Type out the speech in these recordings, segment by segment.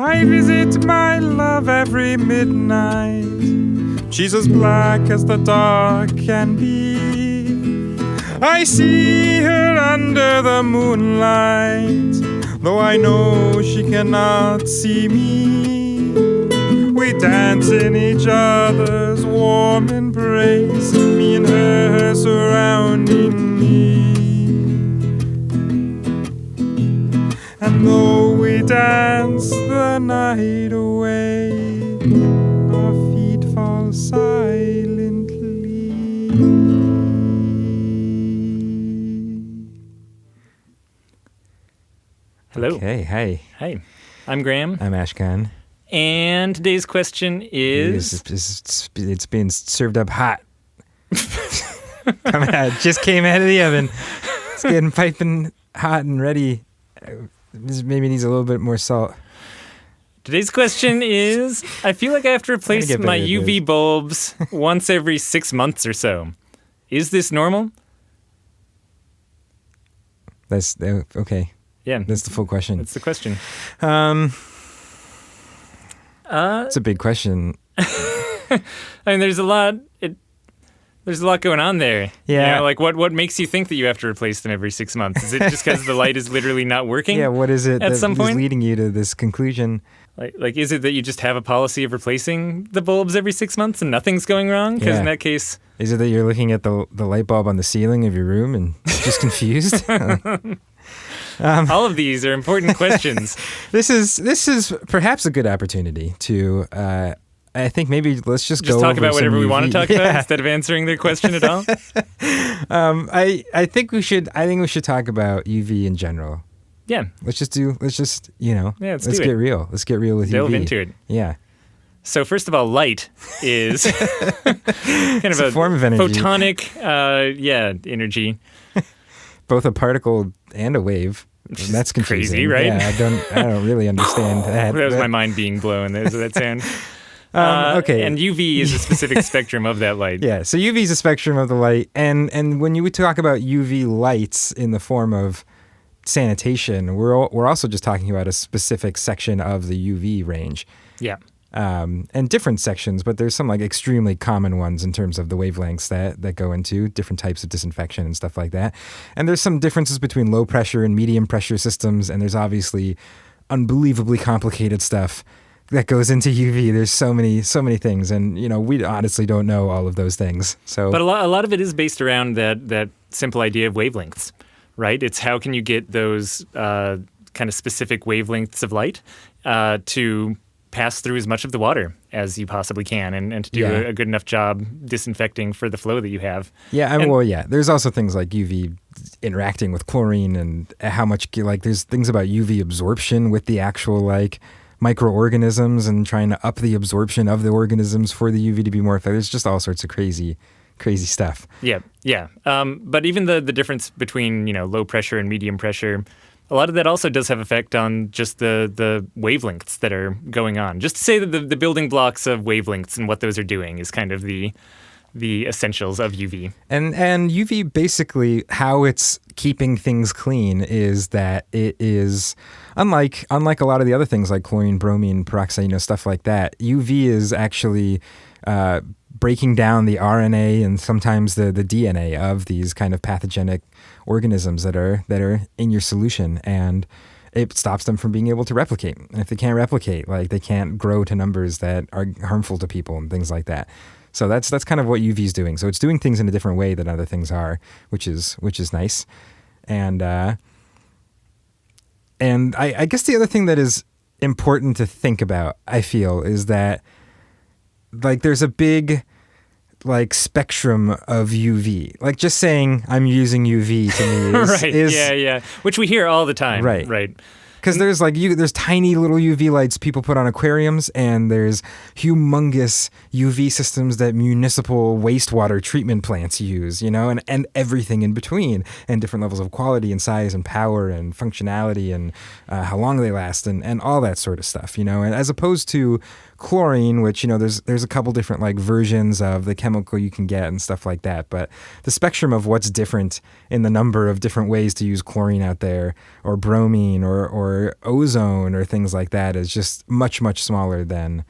I visit my love every midnight. She's as black as the dark can be. I see her under the moonlight, though I know she cannot see me. We dance in each other's warm embrace, me and her surrounding me. And though we dance the night away, our feet fall silently. Hello. Okay, hey. Hi. I'm Graham. I'm Ashkahn. And today's question is... It's being served up hot. Coming out, just came out of the oven. It's getting piping hot and ready. This maybe needs a little bit more salt. Today's question is, I feel like I have to replace my UV bulbs once every 6 months or so. Is this normal? That's okay. Yeah. That's the full question. That's the question. It's a big question. I mean, there's a lot going on there. Yeah. You know, like what makes you think that you have to replace them every 6 months? Is it just because the light is literally not working? Yeah, what is it at that some is point? leading you to this conclusion? Like, is it that you just have a policy of replacing the bulbs every 6 months and nothing's going wrong? Because in that case... Is it that you're looking at the light bulb on the ceiling of your room and just confused? All of these are important questions. This is perhaps a good opportunity to... I think maybe let's just go talk over about whatever some we UV. want to talk about instead of answering their question at all. I think we should talk about UV in general. Yeah. Let's just let's let's get real. Let's get real with Delve UV. into it. Yeah. So first of all, light is kind of a form of energy. Photonic, energy. Both a particle and a wave. That's confusing. Crazy, right? Yeah, I don't really understand that. That was my mind being blown. There's that sound. Okay. And UV is a specific spectrum of that light. Yeah, so UV is a spectrum of the light, and when you talk about UV lights in the form of sanitation, we're also just talking about a specific section of the UV range. Yeah. And different sections, but there's some like extremely common ones in terms of the wavelengths that go into different types of disinfection and stuff like that. And there's some differences between low pressure and medium pressure systems, and there's obviously unbelievably complicated stuff that goes into UV. There's so many things, and we honestly don't know all of those things. So, but a lot of it is based around that simple idea of wavelengths, right? It's how can you get those kind of specific wavelengths of light to pass through as much of the water as you possibly can, and to do a good enough job disinfecting for the flow that you have. Yeah, there's also things like UV interacting with chlorine, and how much there's things about UV absorption with the actual microorganisms, and trying to up the absorption of the organisms for the UV to be more effective. There's just all sorts of crazy stuff. Yeah. But even the difference between low pressure and medium pressure, a lot of that also does have effect on just the wavelengths that are going on. Just to say that the building blocks of wavelengths and what those are doing is kind of the essentials of UV. And UV, basically how it's keeping things clean is that it is unlike a lot of the other things like chlorine, bromine, peroxide, stuff like that. UV is actually breaking down the RNA and sometimes the DNA of these kind of pathogenic organisms that are in your solution, and it stops them from being able to replicate. And if they can't replicate, they can't grow to numbers that are harmful to people and things like that. So that's kind of what UV is doing. So it's doing things in a different way than other things are, which is nice. And I guess the other thing that is important to think about, I feel, is that there's a big spectrum of UV. Just saying I'm using UV to me is right. Yeah. Which we hear all the time. Right. Because there's tiny little UV lights people put on aquariums, and there's humongous UV systems that municipal wastewater treatment plants use, and everything in between, and different levels of quality and size and power and functionality and how long they last and all that sort of stuff, and as opposed to chlorine, which, there's a couple different versions of the chemical you can get and stuff like that. But the spectrum of what's different in the number of different ways to use chlorine out there, or bromine, or or ozone or things like that is just much, much smaller than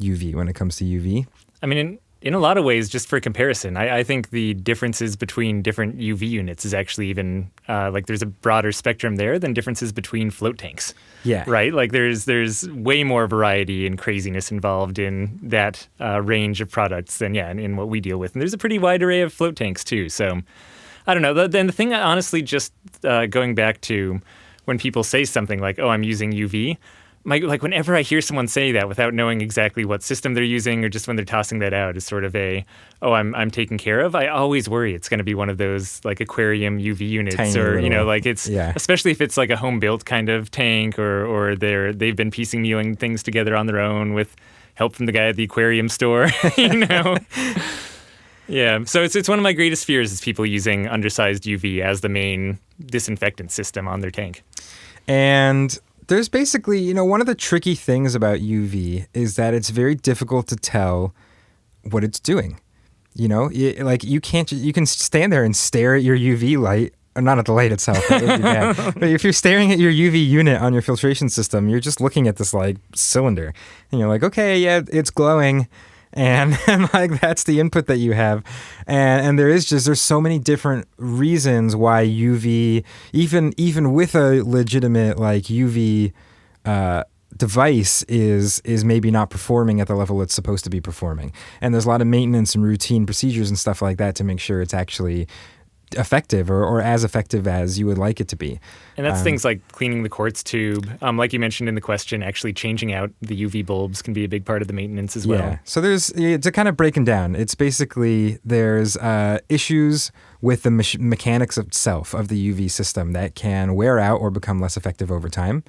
UV when it comes to UV. I mean, in a lot of ways, just for comparison, I think the differences between different UV units is actually even like there's a broader spectrum there than differences between float tanks. Yeah. Right? Like there's way more variety and craziness involved in that range of products than, in what we deal with. And there's a pretty wide array of float tanks too. So I don't know. Then the thing, honestly, just going back to when people say something like, oh, I'm using UV, like whenever I hear someone say that without knowing exactly what system they're using or just when they're tossing that out is sort of I'm taken care of, I always worry it's going to be one of those like aquarium UV units. Tiny or little, like it's especially if it's like a home built kind of tank or they've been piecing things together on their own with help from the guy at the aquarium store. Yeah, so it's one of my greatest fears is people using undersized UV as the main disinfectant system on their tank. And there's basically, one of the tricky things about UV is that it's very difficult to tell what it's doing. You can stand there and stare at your UV light, or not at the light itself, that would be bad. But if you're staring at your UV unit on your filtration system, you're just looking at this like cylinder and you're like, okay, yeah, it's glowing. And like that's the input that you have, and there's so many different reasons why UV, even with a legitimate like UV device, is maybe not performing at the level it's supposed to be performing. And there's a lot of maintenance and routine procedures and stuff like that to make sure it's actually effective or as effective as you would like it to be. And that's things like cleaning the quartz tube. Like you mentioned in the question, actually changing out the UV bulbs can be a big part of the maintenance as well. Yeah. So to kind of break them down, it's basically there's issues with the mechanics itself of the UV system that can wear out or become less effective over time.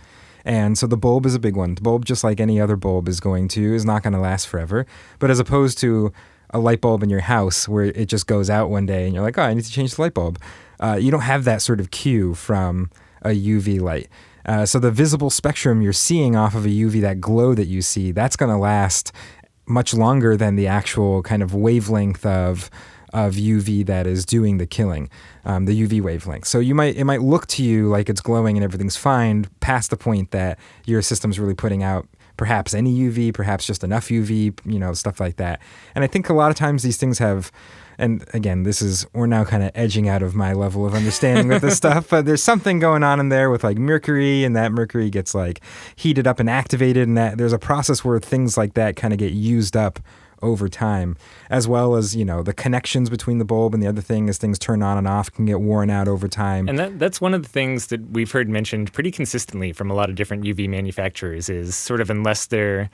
And so the bulb is a big one. The bulb, just like any other bulb is not going to last forever. But as opposed to a light bulb in your house where it just goes out one day and you're like, oh, I need to change the light bulb. You don't have that sort of cue from a UV light. So the visible spectrum you're seeing off of a UV, that glow that you see, that's going to last much longer than the actual kind of wavelength of UV that is doing the killing, the UV wavelength. So it might look to you like it's glowing and everything's fine past the point that your system's really putting out perhaps any UV, perhaps just enough UV, stuff like that. And I think a lot of times these things have, and again, we're now kind of edging out of my level of understanding with this stuff, but there's something going on in there with like mercury, and that mercury gets like heated up and activated, and that there's a process where things like that kind of get used up over time, as well as, the connections between the bulb and the other thing as things turn on and off can get worn out over time. And that's one of the things that we've heard mentioned pretty consistently from a lot of different UV manufacturers is sort of unless they're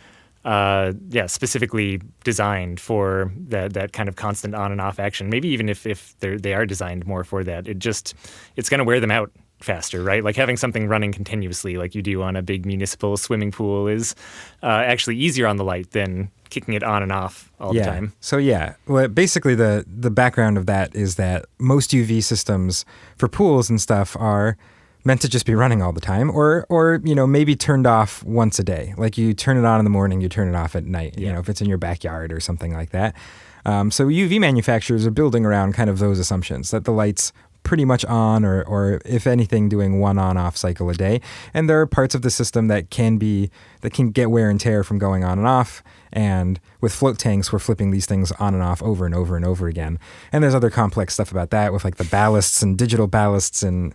specifically designed for that kind of constant on and off action, maybe even if they are designed more for that, it's going to wear them out faster, right? Like having something running continuously like you do on a big municipal swimming pool is actually easier on the light than kicking it on and off all the time. So well, basically the background of that is that most UV systems for pools and stuff are meant to just be running all the time, or maybe turned off once a day. Like you turn it on in the morning, you turn it off at night. If it's in your backyard or something like that. So UV manufacturers are building around kind of those assumptions that the light's pretty much on or if anything doing one on-off cycle a day. And there are parts of the system that can get wear and tear from going on and off. And with float tanks, we're flipping these things on and off over and over and over again. And there's other complex stuff about that with like the ballasts and digital ballasts and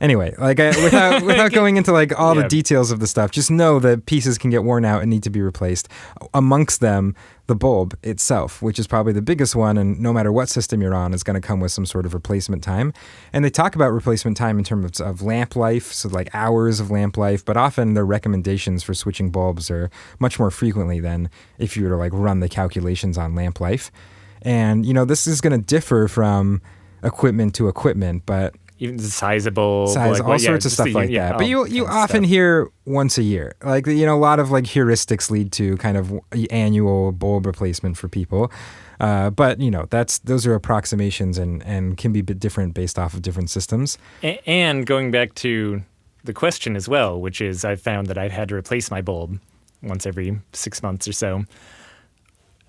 anyway, without going into like all the details of the stuff, just know that pieces can get worn out and need to be replaced. Amongst them, the bulb itself, which is probably the biggest one, and no matter what system you're on, is going to come with some sort of replacement time. And they talk about replacement time in terms of lamp life, so like hours of lamp life, but often their recommendations for switching bulbs are much more frequently than if you were to like run the calculations on lamp life. And, this is going to differ from equipment to equipment, but even sizable, all sorts of stuff like that. But you often hear once a year, like, a lot of like heuristics lead to kind of annual bulb replacement for people. But those are approximations and can be a bit different based off of different systems. And going back to the question as well, which is I've found that I've had to replace my bulb once every 6 months or so.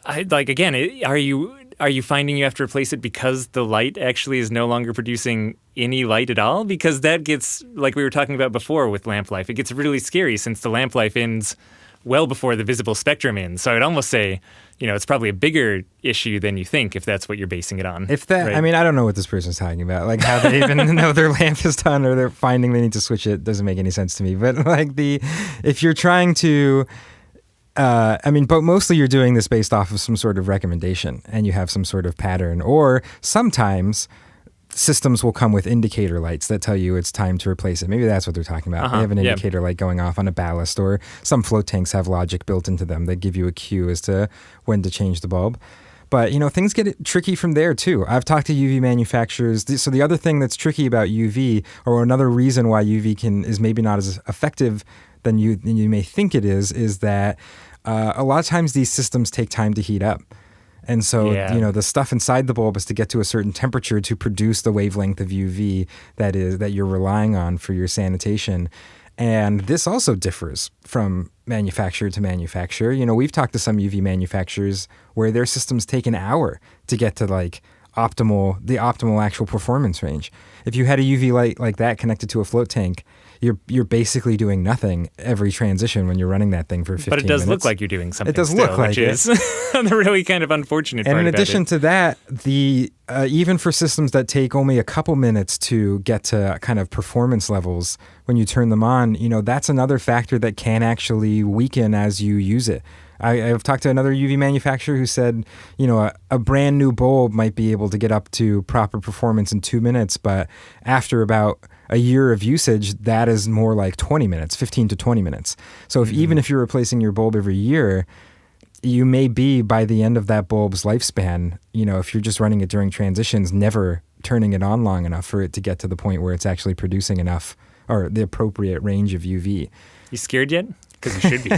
Are are you finding you have to replace it because the light actually is no longer producing any light at all? Because that gets, like we were talking about before with lamp life, it gets really scary since the lamp life ends well before the visible spectrum ends. So I'd almost say, it's probably a bigger issue than you think if that's what you're basing it on. If that, right? I mean, I don't know what this person's talking about. Like how they even know their lamp is done or they're finding they need to switch it doesn't make any sense to me. But like if you're trying to, but mostly you're doing this based off of some sort of recommendation and you have some sort of pattern, or sometimes systems will come with indicator lights that tell you it's time to replace it. Maybe that's what they're talking about. They have an indicator light going off on a ballast, or some float tanks have logic built into them that give you a cue as to when to change the bulb. But, things get tricky from there, too. I've talked to UV manufacturers. So the other thing that's tricky about UV, or another reason why UV is maybe not as effective than you may think it is that a lot of times these systems take time to heat up. And so, the stuff inside the bulb is to get to a certain temperature to produce the wavelength of UV that you're relying on for your sanitation. And this also differs from manufacturer to manufacturer. We've talked to some UV manufacturers where their systems take an hour to get to the optimal actual performance range. If you had a UV light like that connected to a float tank, you're basically doing nothing every transition when you're running that thing for 15 minutes. But it does look like you're doing something. It does look like which is the really kind of unfortunate part And in about addition it. to that, even for systems that take only a couple minutes to get to kind of performance levels when you turn them on, that's another factor that can actually weaken as you use it. I've talked to another UV manufacturer who said, a brand new bulb might be able to get up to proper performance in 2 minutes, but after about a year of usage, that is more like 20 minutes, 15 to 20 minutes. So even if you're replacing your bulb every year, you may be, by the end of that bulb's lifespan, if you're just running it during transitions, never turning it on long enough for it to get to the point where it's actually producing enough or the appropriate range of UV. You scared yet? Because you should be.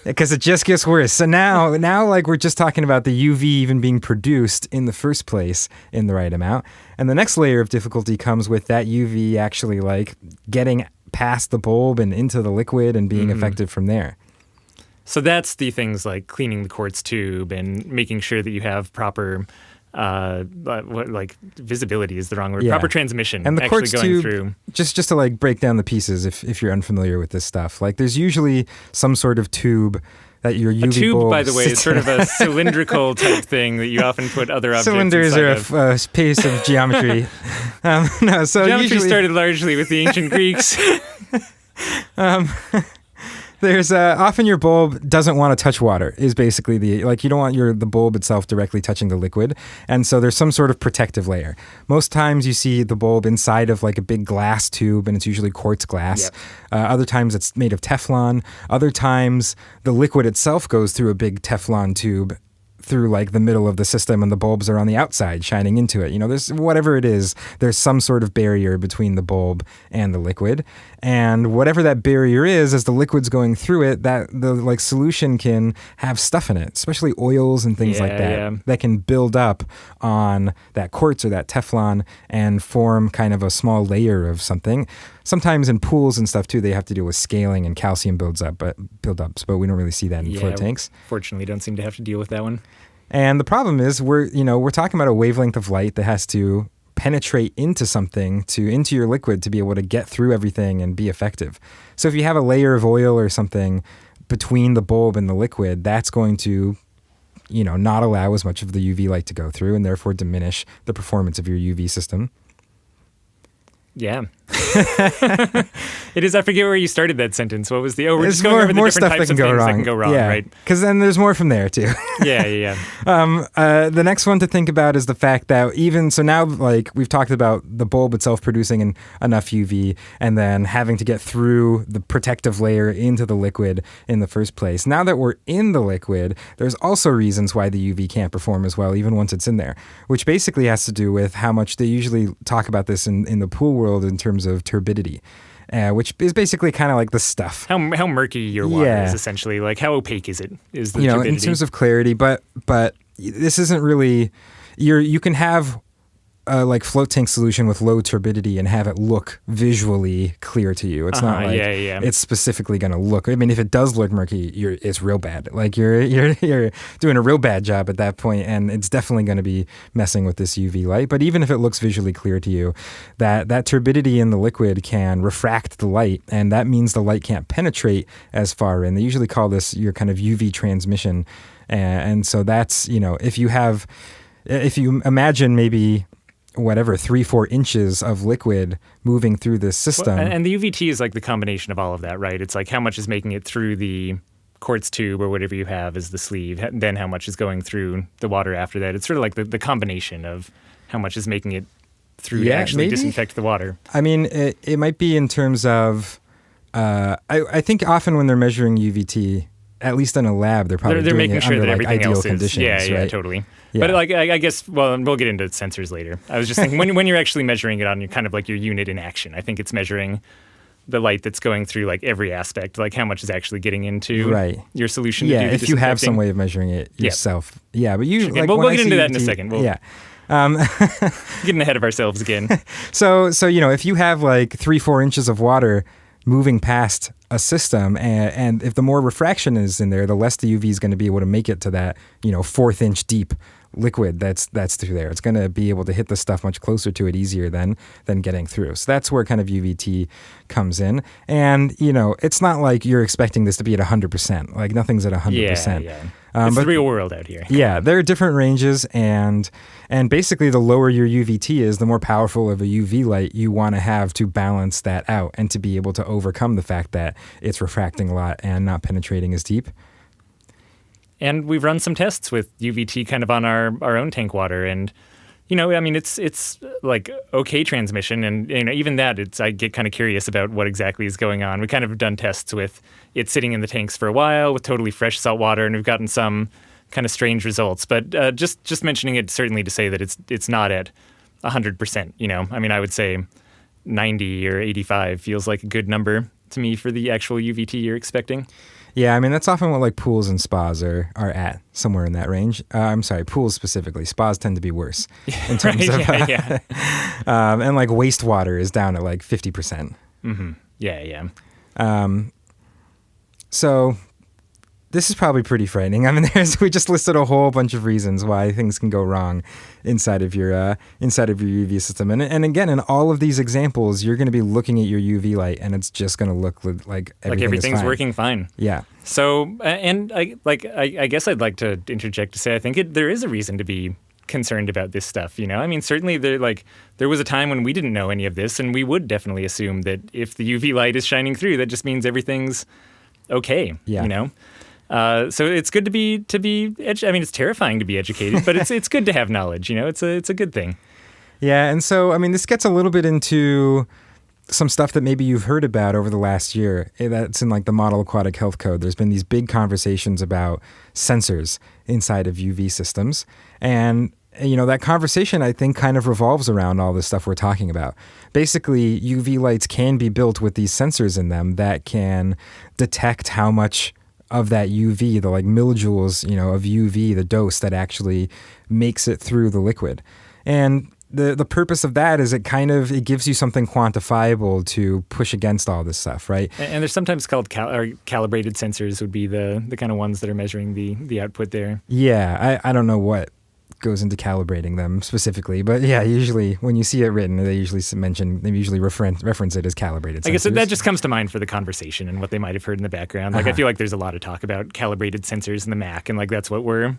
Because it just gets worse. So now like we're just talking about the UV even being produced in the first place in the right amount. And the next layer of difficulty comes with that UV actually like getting past the bulb and into the liquid and being effective from there. So that's the things like cleaning the quartz tube and making sure that you have proper visibility is the wrong word. Yeah. Proper transmission and the actually quartz going tube, through. Just to like break down the pieces if you're unfamiliar with this stuff. Like there's usually some sort of tube that your UV a tube, bulb by the way, is sits sort in. of a cylindrical type thing that you often put other objects Cylinders inside are of. a piece of geometry. So Geometry usually, started largely with the ancient Greeks. There's often your bulb doesn't want to touch water is basically you don't want the bulb itself directly touching the liquid. And so there's some sort of protective layer. Most times you see the bulb inside of like a big glass tube and it's usually quartz glass. Yep. Other times it's made of Teflon. Other times the liquid itself goes through a big Teflon tube through like the middle of the system and the bulbs are on the outside shining into it. There's whatever it is, there's some sort of barrier between the bulb and the liquid. And whatever that barrier is, as the liquid's going through it, that the like solution can have stuff in it, especially oils and things like that, that can build up on that quartz or that Teflon and form kind of a small layer of something. Sometimes in pools and stuff too, they have to deal with scaling and calcium buildups, but we don't really see that in float tanks. Fortunately, don't seem to have to deal with that one. And the problem is we're talking about a wavelength of light that has to penetrate into something into your liquid to be able to get through everything and be effective. So if you have a layer of oil or something between the bulb and the liquid, that's going to not allow as much of the UV light to go through and therefore diminish the performance of your UV system. Yeah. It is. I forget where you started that sentence. What was the? Oh, we're just going over the more different stuff types of things that can go wrong, yeah. right? Because then there's more from there too. Yeah. The next one to think about is the fact that now, like we've talked about the bulb itself producing enough UV and then having to get through the protective layer into the liquid in the first place. Now that we're in the liquid, there's also reasons why the UV can't perform as well, even once it's in there, which basically has to do with how much they usually talk about this in the pool world in terms of turbidity. Which is basically kind of like the stuff. How murky your water is, essentially. Like, how opaque is it? Is the turbidity? In terms of clarity, but this isn't really. You can have a like float tank solution with low turbidity and have it look visually clear to you. It's not like it's specifically going to look. I mean, if it does look murky, it's real bad. Like you're doing a real bad job at that point, and it's definitely going to be messing with this UV light. But even if it looks visually clear to you, that turbidity in the liquid can refract the light, and that means the light can't penetrate as far in. They usually call this your kind of UV transmission, and so that's, if you imagine maybe 3-4 inches of liquid moving through this system. Well, and the UVT is like the combination of all of that, right? It's like how much is making it through the quartz tube or whatever you have as the sleeve, and then how much is going through the water after that. It's sort of like the combination of how much is making it through to actually disinfect the water. I mean, it might be in terms of, I think often when they're measuring UVT, at least in a lab, they're probably doing making it sure under that like everything ideal else is. conditions. Yeah, right? Totally. Yeah. But like I guess, well, we'll get into sensors later. I was just thinking when you're actually measuring it on your kind of like your unit in action, I think it's measuring the light that's going through like every aspect, like how much is actually getting into your solution. Yeah, if you have some way of measuring it yourself. Yeah, but you. Like, we'll get into that in a second. Getting ahead of ourselves again. So if you have like 3-4 inches of water moving past a system, and if the more refraction is in there, the less the UV is going to be able to make it to that 1/4 inch deep liquid that's through there. It's going to be able to hit the stuff much closer to it easier than getting through. So that's where kind of UVT comes in. And it's not like you're expecting this to be at 100%. Like nothing's at 100%. Yeah. It's the real world out here. Yeah, there are different ranges, and basically the lower your UVT is, the more powerful of a UV light you want to have to balance that out and to be able to overcome the fact that it's refracting a lot and not penetrating as deep. And we've run some tests with UVT kind of on our own tank water, and I mean, it's like okay transmission, and even that, I get kind of curious about what exactly is going on. We kind of have done tests with it sitting in the tanks for a while with totally fresh salt water, and we've gotten some kind of strange results. But just mentioning it certainly to say that it's not at 100%. I mean, I would say 90 or 85 feels like a good number to me for the actual UVT you're expecting. Yeah, I mean, that's often what like pools and spas are at, somewhere in that range. I'm sorry, pools specifically. Spas tend to be worse in terms of... and like wastewater is down at like 50%. Mm-hmm. Yeah. So this is probably pretty frightening. I mean, we just listed a whole bunch of reasons why things can go wrong inside of your UV system. And again, in all of these examples, you're going to be looking at your UV light, and it's just going to look like everything's working fine. Yeah. So, and I guess I'd like to interject to say I think there is a reason to be concerned about this stuff. I mean, certainly there was a time when we didn't know any of this, and we would definitely assume that if the UV light is shining through, that just means everything's okay. Yeah. So it's good to be I mean, it's terrifying to be educated, but it's good to have knowledge. It's a good thing. Yeah, and so I mean, this gets a little bit into some stuff that maybe you've heard about over the last year. That's in like the Model Aquatic Health Code. There's been these big conversations about sensors inside of UV systems, and that conversation, I think, kind of revolves around all this stuff we're talking about. Basically, UV lights can be built with these sensors in them that can detect how much of that UV, the like millijoules, of UV, the dose that actually makes it through the liquid. And the purpose of that is it gives you something quantifiable to push against all this stuff, right? And they're sometimes called calibrated sensors would be the kind of ones that are measuring the output there. Yeah, I don't know what goes into calibrating them specifically, but yeah, usually when you see it written, they usually reference it as calibrated sensors. I guess that just comes to mind for the conversation and what they might have heard in the background. Like I feel like there's a lot of talk about calibrated sensors in the Mac, and like that's what we're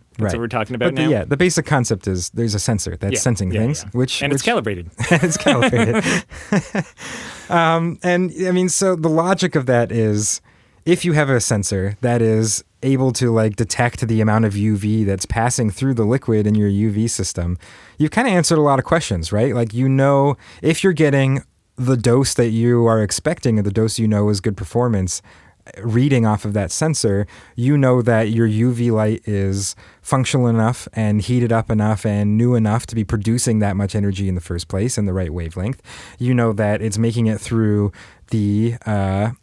talking about now. The basic concept is there's a sensor that's sensing things, it's calibrated. It's calibrated. And I mean, so the logic of that is, if you have a sensor that is able to like detect the amount of UV that's passing through the liquid in your UV system, you've kind of answered a lot of questions, right? Like, if you're getting the dose that you are expecting, or the dose is good performance, reading off of that sensor, that your UV light is functional enough and heated up enough and new enough to be producing that much energy in the first place in the right wavelength. That it's making it through the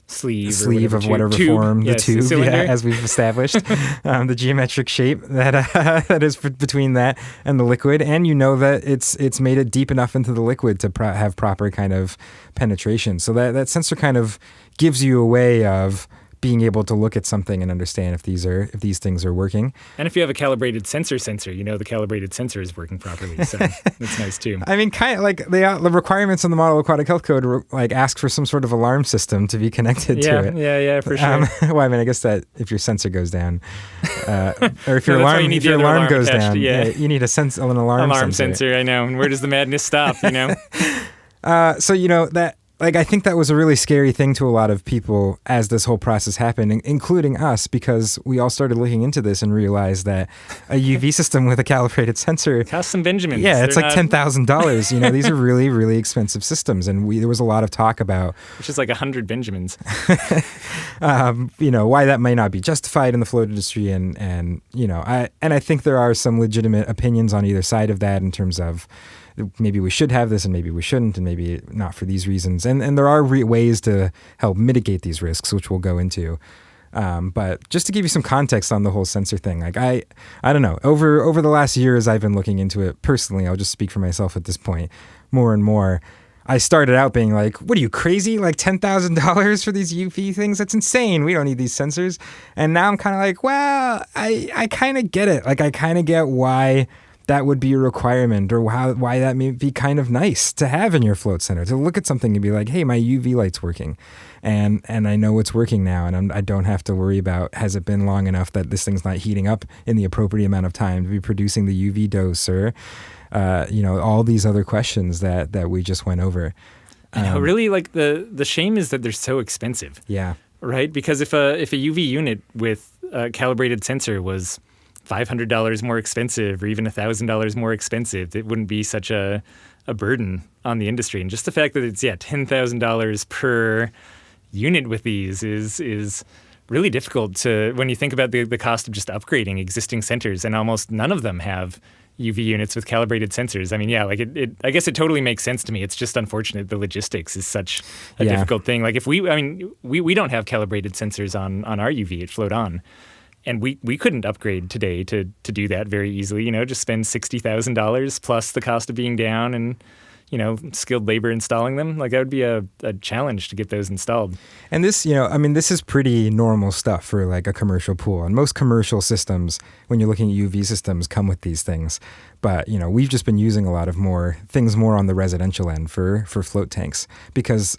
sleeve of whatever tube. form, the Yes, tube, cylinder. as we've established, the geometric shape that is between that and the liquid, and you know that it's made it deep enough into the liquid to have proper kind of penetration. So that sensor kind of gives you a way of being able to look at something and understand if these things are working. And if you have a calibrated sensor, you know the calibrated sensor is working properly. So that's nice too. I mean, kind of like the requirements in the Model Aquatic Health Code like ask for some sort of alarm system to be connected to it. Yeah, for sure. Well, I mean, I guess that if your sensor goes down, or if your No, that's why alarm you need if your the other alarm alarm goes attached, down, yeah. you need an alarm sensor. I know. And where does the madness stop? You know. So you know that. Like, I think that was a really scary thing to a lot of people as this whole process happened, including us, because we all started looking into this and realized that a UV system with a calibrated sensor costs some Benjamins. Yeah, it's like $10,000. You know, these are really, really expensive systems, and there was a lot of talk about, which is like 100 Benjamins. You know, why that might not be justified in the float industry, and you know, I think there are some legitimate opinions on either side of that in terms of maybe we should have this and maybe we shouldn't, and maybe not for these reasons. And there are ways to help mitigate these risks, which we'll go into. But just to give you some context on the whole sensor thing, like I don't know, over the last years I've been looking into it personally. I'll just speak for myself at this point more and more. I started out being like, what are you, crazy? Like $10,000 for these UV things? That's insane. We don't need these sensors. And now I'm kind of like, well, I kind of get it. Like, I kind of get why that would be a requirement, or why that may be kind of nice to have in your float center, to look at something and be like, hey, my UV light's working. And I know it's working now, and I don't have to worry about, has it been long enough that this thing's not heating up in the appropriate amount of time to be producing the UV dose, or, you know, all these other questions that we just went over. I know, really, like the shame is that they're so expensive. Yeah. Right? Because if a UV unit with a calibrated sensor was $500 more expensive, or even $1,000 more expensive, it wouldn't be such a burden on the industry. And just the fact that it's $10,000 per unit with these is really difficult to, when you think about the cost of just upgrading existing centers, and almost none of them have UV units with calibrated sensors. I mean, yeah, like I guess it totally makes sense to me. It's just unfortunate the logistics is such a difficult thing. Like if we don't have calibrated sensors on our UV at Float On. And we couldn't upgrade today to do that very easily, you know, just spend $60,000 plus the cost of being down and, you know, skilled labor installing them. Like that would be a challenge to get those installed. And this, you know, I mean, this is pretty normal stuff for like a commercial pool. And most commercial systems, when you're looking at UV systems, come with these things. But, you know, we've just been using a lot of more on the residential end for float tanks, because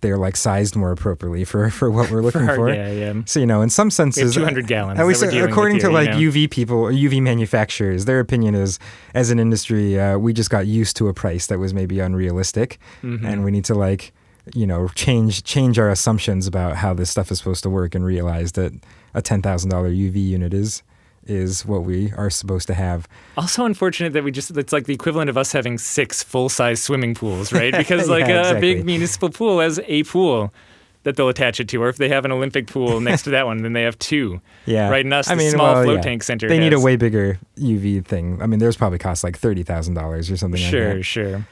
they're like sized more appropriately for what we're looking for. Yeah. So, you know, in some senses, we have 200 gallons. At least according to like you know? UV people or UV manufacturers, their opinion is, as an industry, we just got used to a price that was maybe unrealistic, and we need to like, you know, change our assumptions about how this stuff is supposed to work, and realize that a $10,000 UV unit is what we are supposed to have. Also unfortunate that it's like the equivalent of us having 6 full-size swimming pools, right? Because like exactly. A big municipal pool has a pool that they'll attach it to, or if they have an Olympic pool next to that one, then they have 2. Yeah. Right, and us, the small float tank center They need a way bigger UV thing. I mean, theirs probably costs like $30,000 or something like that. Sure.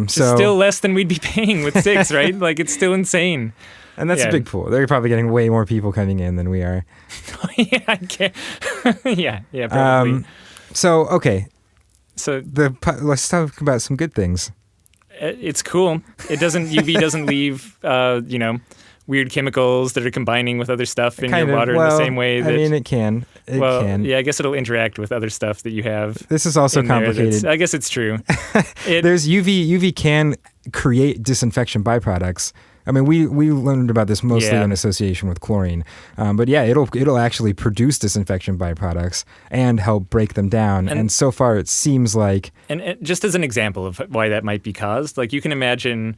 So still less than we'd be paying with 6, right? Like it's still insane. And that's a big pool. They're probably getting way more people coming in than we are. Yeah, I can't. yeah, probably. So, okay. So let's talk about some good things. It's cool. UV doesn't leave, you know, weird chemicals that are combining with other stuff in your water in the same way that... I mean, it can. It can. Yeah, I guess it'll interact with other stuff that you have. This is also complicated. I guess it's true. There's UV can create disinfection byproducts. I mean, we learned about this mostly in association with chlorine. But yeah, it'll actually produce disinfection byproducts and help break them down. And so far, it seems like... And just as an example of why that might be caused, like you can imagine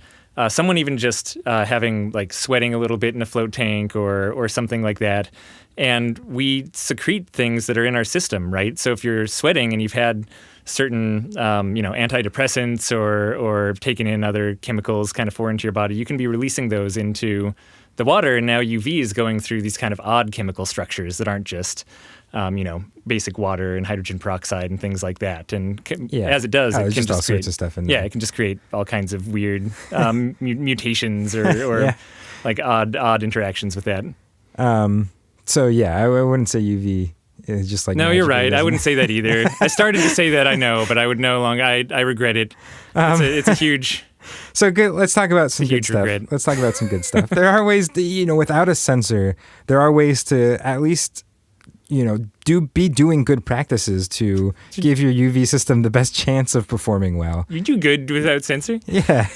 someone even just having like sweating a little bit in a float tank or something like that. And we secrete things that are in our system, right? So if you're sweating and you've had certain, antidepressants or taken in other chemicals kind of foreign to your body, you can be releasing those into the water, and now UV is going through these kind of odd chemical structures that aren't just basic water and hydrogen peroxide and things like that. And as it does, it can just all create, sorts of stuff in there. Yeah, it can just create all kinds of weird mutations or like odd interactions with that. So yeah, I wouldn't say UV is just like. No, you're right. I wouldn't say that either. I started to say that, I know, but I would no longer. I regret it. It's a huge. So good. Let's talk about some good stuff. Regret. Let's talk about some good stuff. There are ways to, without a sensor, there are ways to at least, be doing good practices to give your UV system the best chance of performing well. You do good without sensor? Yeah.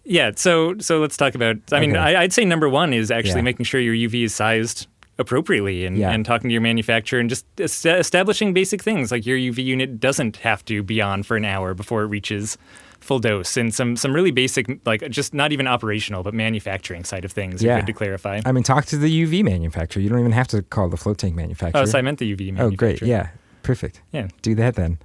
Yeah. So let's talk about. I mean, I'd say number one is actually making sure your UV is sized appropriately and talking to your manufacturer and just establishing basic things like your UV unit doesn't have to be on for an hour before it reaches full dose, and some really basic, like just not even operational, but manufacturing side of things are good to clarify. I mean, talk to the UV manufacturer. You don't even have to call the float tank manufacturer. Oh, so I meant the UV manufacturer. Oh, great. Yeah. Perfect. Yeah. Do that then.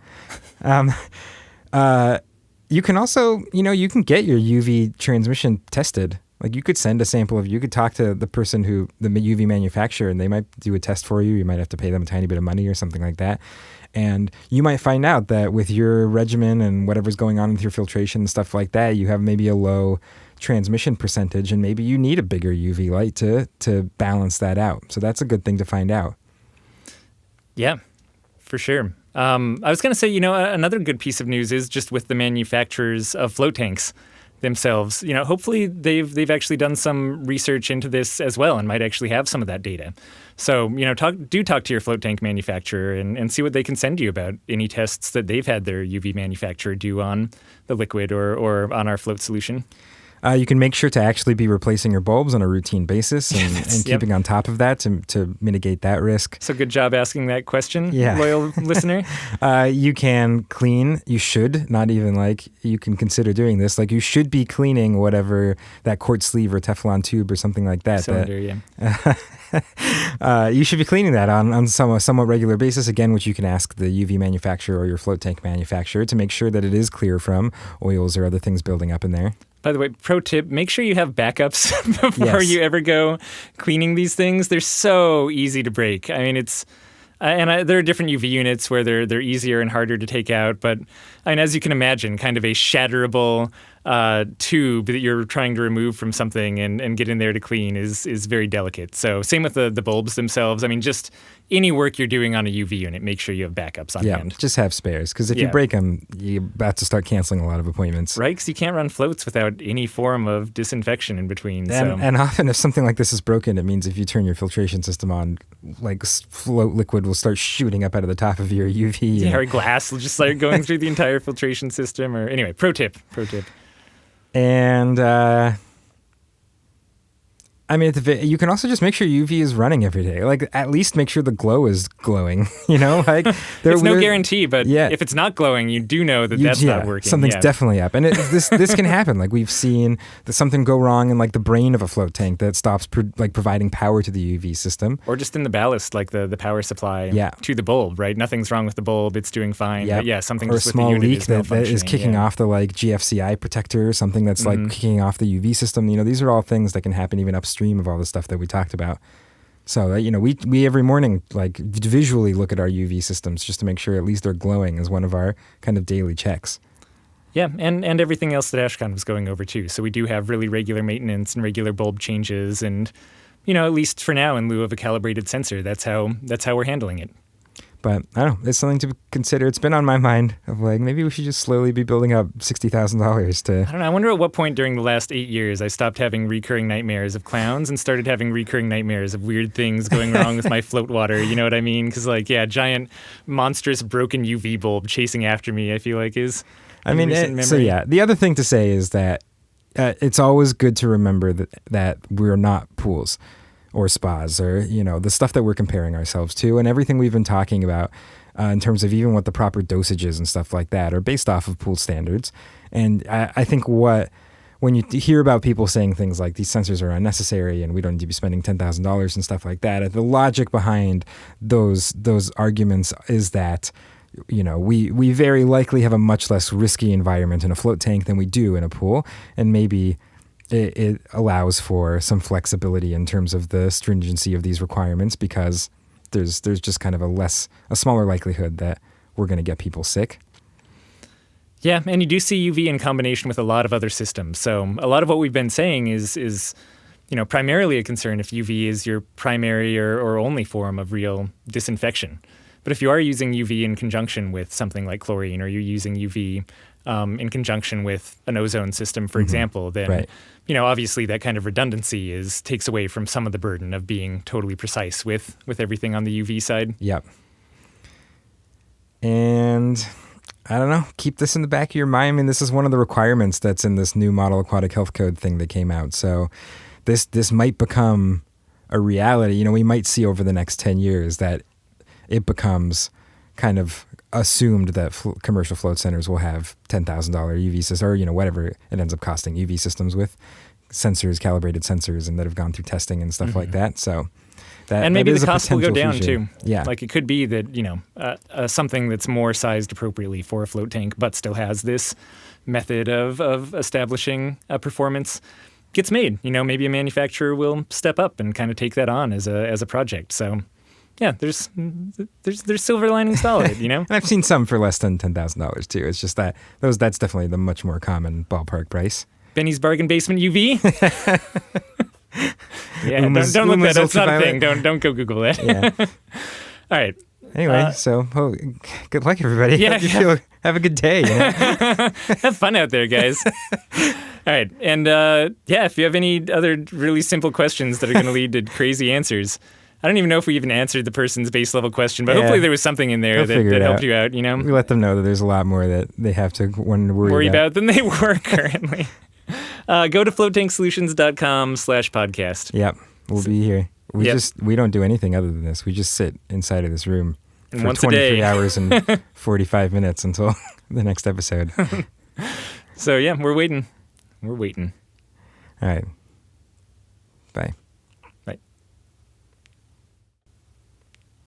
You can also, you can get your UV transmission tested. Like you could send a sample of, you could talk to the person the UV manufacturer, and they might do a test for you. You might have to pay them a tiny bit of money or something like that. And you might find out that with your regimen and whatever's going on with your filtration and stuff like that, you have maybe a low transmission percentage, and maybe you need a bigger UV light to balance that out. So that's a good thing to find out. Yeah, for sure. I was going to say, another good piece of news is just with the manufacturers of float tanks themselves. Hopefully they've actually done some research into this as well and might actually have some of that data. So, talk to your float tank manufacturer and see what they can send you about any tests that they've had their UV manufacturer do on the liquid or on our float solution. You can make sure to actually be replacing your bulbs on a routine basis and keeping on top of that to mitigate that risk. So good job asking that question, yeah. Loyal listener. You can clean. You should, not even you can consider doing this. Like you should be cleaning whatever that quart sleeve or Teflon tube or something like that. Cylinder, You should be cleaning that on somewhat regular basis, again, which you can ask the UV manufacturer or your float tank manufacturer to make sure that it is clear from oils or other things building up in there. By the way, pro tip, make sure you have backups before you ever go cleaning these things. They're so easy to break. I mean, there are different UV units where they're easier and harder to take out. But I mean, as you can imagine, kind of a shatterable tube that you're trying to remove from something and get in there to clean is very delicate. So same with the bulbs themselves. I mean, just any work you're doing on a UV unit, make sure you have backups on hand. Just have spares, because if you break them, you're about to start canceling a lot of appointments. Right, because you can't run floats without any form of disinfection in between. And often if something like this is broken, it means if you turn your filtration system on, float liquid will start shooting up out of the top of your UV. Yeah, or glass will just start going through the entire filtration system. Or anyway, pro tip. And I mean, you can also just make sure UV is running every day. Like, at least make sure the glow is glowing. It's no guarantee, but if it's not glowing, you do know that's not working. Something's definitely up, and this can happen. Like, we've seen something go wrong in the brain of a float tank that stops providing power to the UV system, or just in the ballast, like the power supply to the bulb. Right, nothing's wrong with the bulb; it's doing fine. Yep. But something or just a small with the unit leak that is kicking off the GFCI protector, or something that's kicking off the UV system. These are all things that can happen even upstream of all the stuff that we talked about. So we every morning visually look at our UV systems just to make sure at least they're glowing as one of our kind of daily checks. Yeah, and everything else that Ashkahn was going over too. So we do have really regular maintenance and regular bulb changes, and at least for now, in lieu of a calibrated sensor, that's how we're handling it. But I don't know, it's something to consider. It's been on my mind of maybe we should just slowly be building up $60,000 to... I don't know. I wonder at what point during the last 8 years I stopped having recurring nightmares of clowns and started having recurring nightmares of weird things going wrong with my float water. You know what I mean? Because giant, monstrous, broken UV bulb chasing after me, I feel like is... the other thing to say is that it's always good to remember that we're not pools or spas or, the stuff that we're comparing ourselves to, and everything we've been talking about in terms of even what the proper dosages and stuff like that are based off of pool standards. And I think when you hear about people saying things like these sensors are unnecessary and we don't need to be spending $10,000 and stuff like that, the logic behind those arguments is that we very likely have a much less risky environment in a float tank than we do in a pool, and maybe it allows for some flexibility in terms of the stringency of these requirements, because there's just kind of a smaller likelihood that we're going to get people sick. Yeah, and you do see UV in combination with a lot of other systems. So a lot of what we've been saying is primarily a concern if UV is your primary or only form of real disinfection. But if you are using UV in conjunction with something like chlorine, or you're using UV in conjunction with an ozone system, for example, then Right. Obviously that kind of redundancy takes away from some of the burden of being totally precise with everything on the UV side. Yep. And I don't know, keep this in the back of your mind. I mean, this is one of the requirements that's in this new Model Aquatic Health Code thing that came out. So this might become a reality. We might see over the next 10 years that it becomes kind of assumed that commercial float centers will have $10,000 UV systems, or whatever it ends up costing, UV systems with sensors, calibrated sensors, and that have gone through testing and stuff like that. So and maybe that the cost will go down future. too. Yeah. Like it could be that, something that's more sized appropriately for a float tank, but still has this method of establishing a performance gets made. Maybe a manufacturer will step up and kind of take that on as a project. So yeah, there's silver linings to all of it, And I've seen some for less than $10,000 too. It's just that's definitely the much more common ballpark price. Benny's Bargain Basement UV. Yeah, Uma's don't look that up. It's not a ultraviolet. thing. Don't go Google it. Yeah. All right. Anyway, good luck, everybody. Yeah, Have a good day. Have fun out there, guys. All right. And if you have any other really simple questions that are going to lead to crazy answers, I don't even know if we even answered the person's base level question, but hopefully there was something in there that helped you out. We let them know that there's a lot more that they have to worry about than they were currently. Go to floatanksolutions.com/podcast. Yep. We'll be here. We don't do anything other than this. We just sit inside of this room and for once 23 hours and 45 minutes until the next episode. So yeah, we're waiting. We're waiting. All right. Bye.